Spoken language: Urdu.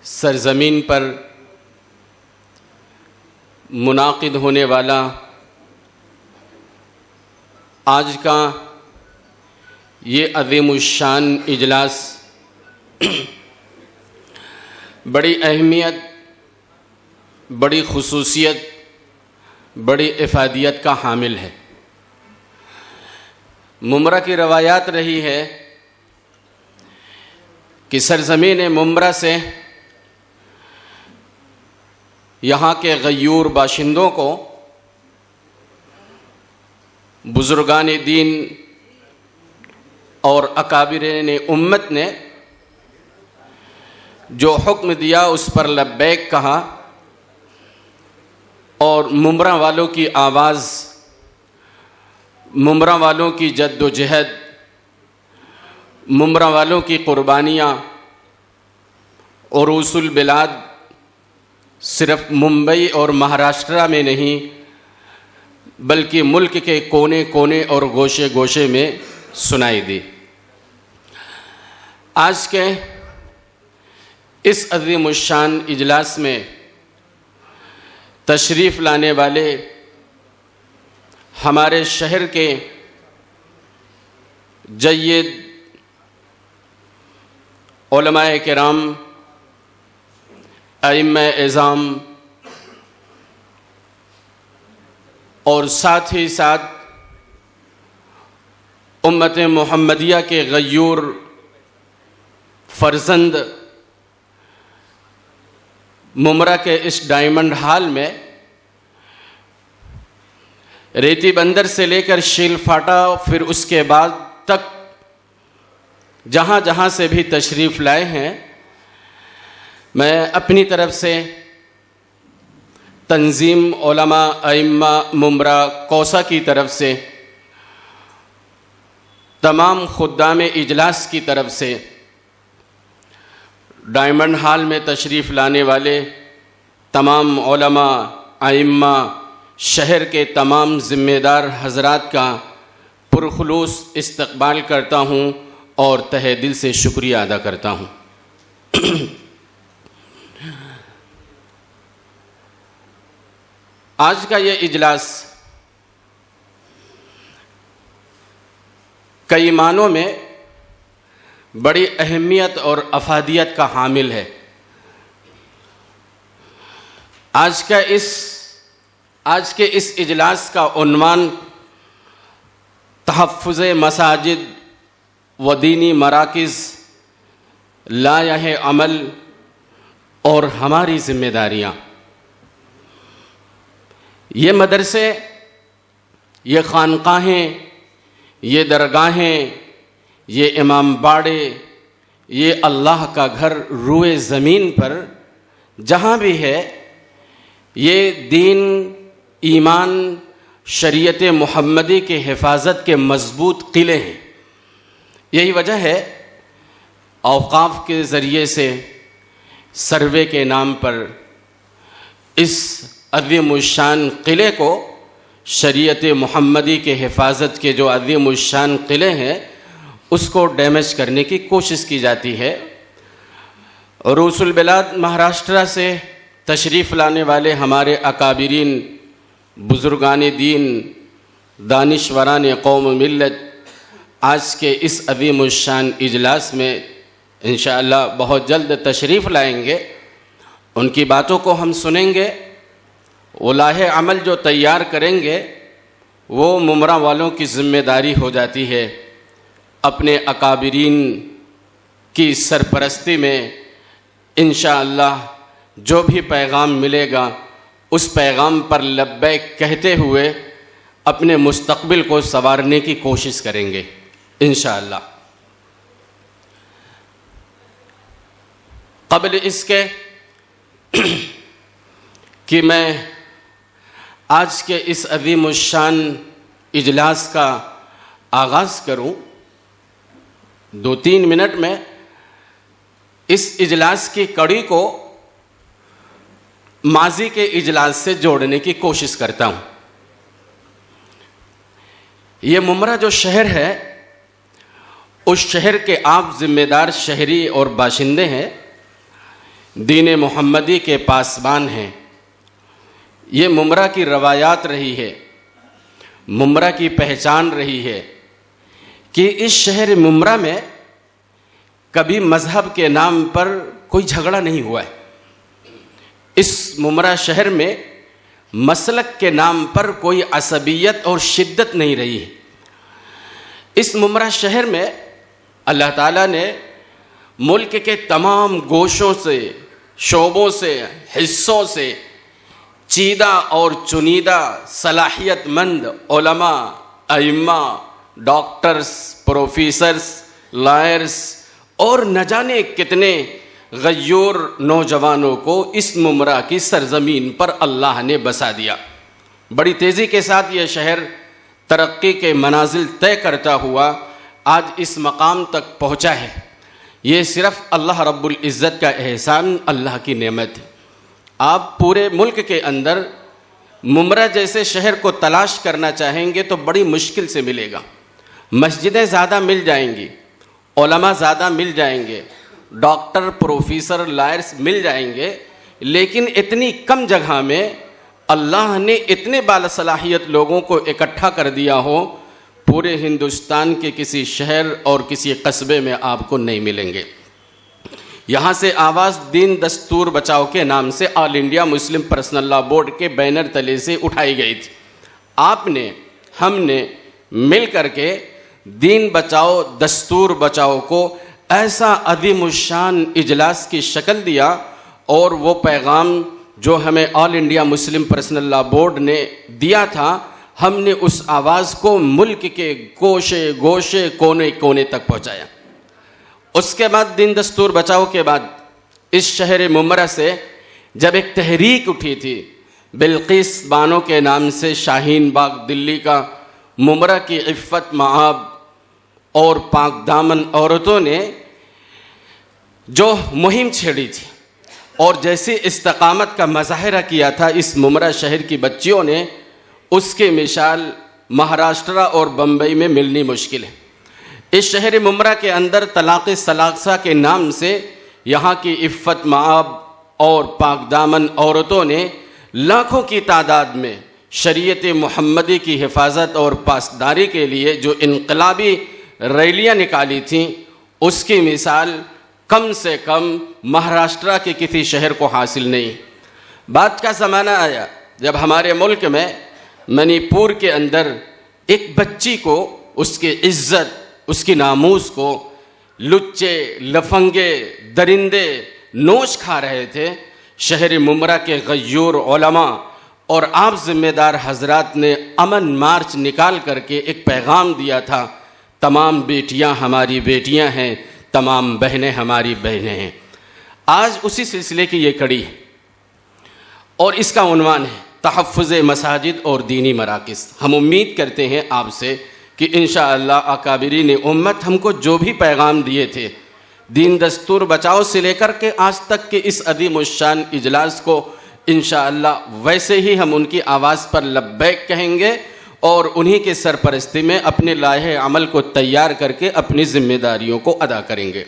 سرزمین پر منعقد ہونے والا آج کا یہ عظیم الشان اجلاس بڑی اہمیت، بڑی خصوصیت، بڑی افادیت کا حامل ہے۔ ممرہ کی روایات رہی ہے کہ سرزمین ممرہ سے یہاں کے غیور باشندوں کو بزرگان دین اور اکابرین امت نے جو حکم دیا اس پر لبیک کہا، اور ممرہ والوں کی آواز، ممرہ والوں کی جد و جہد، ممرہ والوں کی قربانیاں عروس البلاد صرف ممبئی اور مہاراشٹرا میں نہیں بلکہ ملک کے کونے کونے اور گوشے گوشے میں سنائی دی۔ آج کے اس عظیم الشان اجلاس میں تشریف لانے والے ہمارے شہر کے جید علماء کرام، ائمہ اعظام، اور ساتھ ہی ساتھ امت محمدیہ کے غیور فرزند ممرہ کے اس ڈائمنڈ ہال میں ریتی بندر سے لے کر شیل فاٹا، پھر اس کے بعد تک جہاں جہاں سے بھی تشریف لائے ہیں، میں اپنی طرف سے تنظیم علماء ائمہ ممرہ کوسہ کی طرف سے، تمام خدام اجلاس کی طرف سے، ڈائمنڈ ہال میں تشریف لانے والے تمام علماء ائمہ، شہر کے تمام ذمہ دار حضرات کا پرخلوص استقبال کرتا ہوں اور تہہ دل سے شکریہ ادا کرتا ہوں۔ آج کا یہ اجلاس کئی معنوں میں بڑی اہمیت اور افادیت کا حامل ہے۔ آج کے اس اجلاس کا عنوان تحفظ مساجد و دینی مراکز، لائحہ عمل اور ہماری ذمہ داریاں۔ یہ مدرسے، یہ خانقاہیں، یہ درگاہیں، یہ امام باڑے، یہ اللہ کا گھر روئے زمین پر جہاں بھی ہے، یہ دین، ایمان، شریعت محمدی کے حفاظت کے مضبوط قلعے ہیں۔ یہی وجہ ہے اوقاف کے ذریعے سے سروے کے نام پر اس عظیم الشان قلعے کو، شریعت محمدی کے حفاظت کے جو عظیم الشان قلعے ہیں، اس کو ڈیمیج کرنے کی کوشش کی جاتی ہے۔ عروس البلاد مہاراشٹرا سے تشریف لانے والے ہمارے اکابرین، بزرگان دین، دانشوران قوم و ملت آج کے اس عظیم الشان اجلاس میں انشاءاللہ بہت جلد تشریف لائیں گے۔ ان کی باتوں کو ہم سنیں گے۔ وہ لائحہ عمل جو تیار کریں گے وہ ممرہ والوں کی ذمہ داری ہو جاتی ہے۔ اپنے اکابرین کی سرپرستی میں انشاءاللہ جو بھی پیغام ملے گا اس پیغام پر لبیک کہتے ہوئے اپنے مستقبل کو سنوارنے کی کوشش کریں گے انشاءاللہ۔ قبل اس کے کہ میں آج کے اس عظیم الشان اجلاس کا آغاز کروں، 2-3 منٹ میں اس اجلاس کی کڑی کو ماضی کے اجلاس سے جوڑنے کی کوشش کرتا ہوں۔ یہ ممرہ جو شہر ہے، اس شہر کے آپ ذمہ دار شہری اور باشندے ہیں۔ دین محمدی کے پاسبان ہیں۔ یہ ممرہ کی روایات رہی ہے، ممرہ کی پہچان رہی ہے کہ اس شہر ممرہ میں کبھی مذہب کے نام پر کوئی جھگڑا نہیں ہوا ہے۔ اس ممرہ شہر میں مسلک کے نام پر کوئی عصبیت اور شدت نہیں رہی ہے۔ اس ممرہ شہر میں اللہ تعالیٰ نے ملک کے تمام گوشوں سے، شعبوں سے، حصوں سے چیدہ اور چنیدہ صلاحیت مند علماء، ائمہ، ڈاکٹرز، پروفیسرز، لائرز اور نہ جانے کتنے غیور نوجوانوں کو اس ممرہ کی سرزمین پر اللہ نے بسا دیا۔ بڑی تیزی کے ساتھ یہ شہر ترقی کے منازل طے کرتا ہوا آج اس مقام تک پہنچا ہے۔ یہ صرف اللہ رب العزت کا احسان، اللہ کی نعمت ہے۔ آپ پورے ملک کے اندر ممرہ جیسے شہر کو تلاش کرنا چاہیں گے تو بڑی مشکل سے ملے گا۔ مسجدیں زیادہ مل جائیں گی، علماء زیادہ مل جائیں گے، ڈاکٹر، پروفیسر، لائرز مل جائیں گے، لیکن اتنی کم جگہ میں اللہ نے اتنے باصلاحیت لوگوں کو اکٹھا کر دیا ہو، پورے ہندوستان کے کسی شہر اور کسی قصبے میں آپ کو نہیں ملیں گے۔ یہاں سے آواز دین دستور بچاؤ کے نام سے آل انڈیا مسلم پرسنل لا بورڈ کے بینر تلے سے اٹھائی گئی تھی۔ آپ نے، ہم نے مل کر کے دین بچاؤ، دستور بچاؤ کو ایسا عظیم الشان اجلاس کی شکل دیا، اور وہ پیغام جو ہمیں آل انڈیا مسلم پرسنل لا بورڈ نے دیا تھا، ہم نے اس آواز کو ملک کے گوشے گوشے، کونے کونے تک پہنچایا۔ اس کے بعد دین دستور بچاؤ کے بعد اس شہر ممرہ سے جب ایک تحریک اٹھی تھی بلقیس بانو کے نام سے، شاہین باغ دلی کا، ممرہ کی عفت، معاب اور پاک دامن عورتوں نے جو مہم چھیڑی تھی اور جیسے استقامت کا مظاہرہ کیا تھا اس ممرہ شہر کی بچیوں نے، اس کی مثال مہاراشٹر اور بمبئی میں ملنی مشکل ہے۔ اس شہر ممرہ کے اندر طلاق ثلاثہ کے نام سے یہاں کی عفت، معاب اور پاک دامن عورتوں نے لاکھوں کی تعداد میں شریعت محمدی کی حفاظت اور پاسداری کے لیے جو انقلابی ریلیاں نکالی تھیں، اس کی مثال کم سے کم مہاراشٹر کے کسی شہر کو حاصل نہیں۔ بات کا زمانہ آیا جب ہمارے ملک میں منی پور کے اندر ایک بچی کو اس کی عزت، اس کی ناموس کو لچے، لفنگے، درندے نوچ کھا رہے تھے۔ شہر ممرہ کے غیور علماء اور آپ ذمہ دار حضرات نے امن مارچ نکال کر کے ایک پیغام دیا تھا، تمام بیٹیاں ہماری بیٹیاں ہیں، تمام بہنیں ہماری بہنیں ہیں۔ آج اسی سلسلے کی یہ کڑی ہے اور اس کا عنوان ہے تحفظ مساجد اور دینی مراکز۔ ہم امید کرتے ہیں آپ سے کہ انشاءاللہ اکابرین امت ہم کو جو بھی پیغام دیے تھے دین دستور بچاؤ سے لے کر کے آج تک کے اس عظیم الشان اجلاس کو، انشاءاللہ ویسے ہی ہم ان کی آواز پر لبیک کہیں گے اور انہی کے سرپرستی میں اپنے لائحہ عمل کو تیار کر کے اپنی ذمہ داریوں کو ادا کریں گے۔